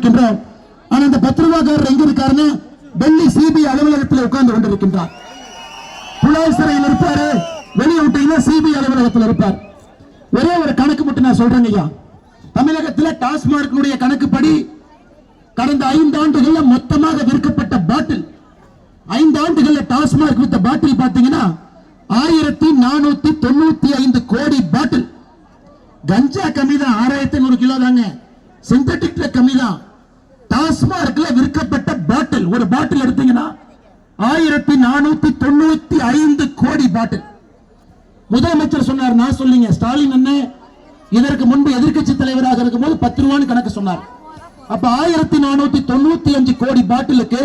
கொண்டிருக்கின்றோம். ஆனா அந்த 10 ரூபாய்க்காரர் எங்க இருக்காருன்னு டெல்லி சிபிஐ அலுவலகத்தில் உட்கார்ந்து கொண்டிருக்கின்றார். புலால் சிறையில் இருப்பாரு, வெளியே விட்டீங்கன்னா சிபிஐ அலுவலகத்தில் இருப்பார். ஒரே ஒரு கணக்கு மட்டும் நான் சொல்றேன் ஐயா. தமிழகத்தில் டாஸ்மார்க் கணக்குப்படி கடந்த 5 ஆண்டுகளில் மொத்தமாக விற்கப்பட்ட பாட்டில், 5 ஆண்டுகளில் டாஸ்மார்க் வித்த பாட்டில் பாத்தீங்கன்னா 1495 கோடி பாட்டில். கஞ்சா கம்மி தான், 6500 கிலோ தாங்க. சிந்தட்டிக்ல கம்மி தான். டாஸ்மார்க்ல விற்கப்பட்ட பாட்டில், ஒரு பாட்டில் எடுத்தீங்கன்னா 1495 கோடி பாட்டில். முதலமைச்சர் சொன்னார், நான் சொல்லிங்க, ஸ்டாலின் அண்ணன் இதற்கு முன்பு எதிர்க்கட்சி தலைவராக இருக்கும் போது 10 ரூபான்னு கணக்கு சொன்னார். அப்ப 1495 கோடி பாட்டிலுக்கு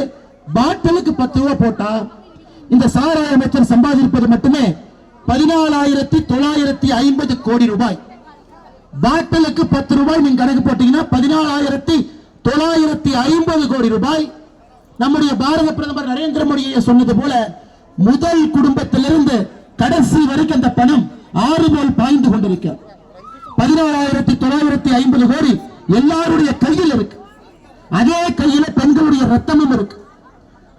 10 ரூபாய் போட்டா இந்த சாராய அமைச்சர் சம்பாதிப்பது மட்டுமே 14,950 கோடி ரூபாய். பாட்டிலுக்கு 10 ரூபாய் நீங்க கணக்கு போட்டீங்கன்னா 14,950 கோடி ரூபாய். நம்முடைய பாரத பிரதமர் நரேந்திர மோடி சொன்னது போல முதல் குடும்பத்திலிருந்து கடைசி வரைக்கும் அந்த பணம் ஆறு போல் பாய்ந்து கொண்டிருக்கிறது. 14,950 கோடி எல்லாருடைய கையில் இருக்கு. அதே கையில பெண்களுடைய ரத்தமும் இருக்கு.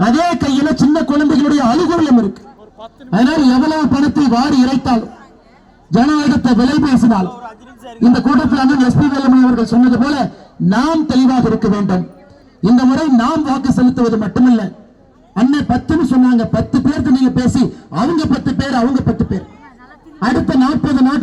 அதே கையில சின்ன குழந்தைகளுடைய அழுகுரலும் இருக்கு. அதனால் எவ்வளவு பணத்தை வாரி இறைத்தாலும், ஜனநாயகத்தை விலை பேசினாலும், இந்த கூட்டத்தில் அண்ணன் எஸ்பி வேலுமணி அவர்கள் சொன்னது போல நாம் தெளிவாக இருக்க வேண்டும். இந்த முறை நாம் வாக்கு செலுத்துவது மட்டுமல்ல, அண்ணன் 10 சொன்னாங்க, 10 பேருக்கு நீங்க பேசி அவங்க 10 பேர், அவங்க 10 பேர். அடுத்த 40 நாட்கள்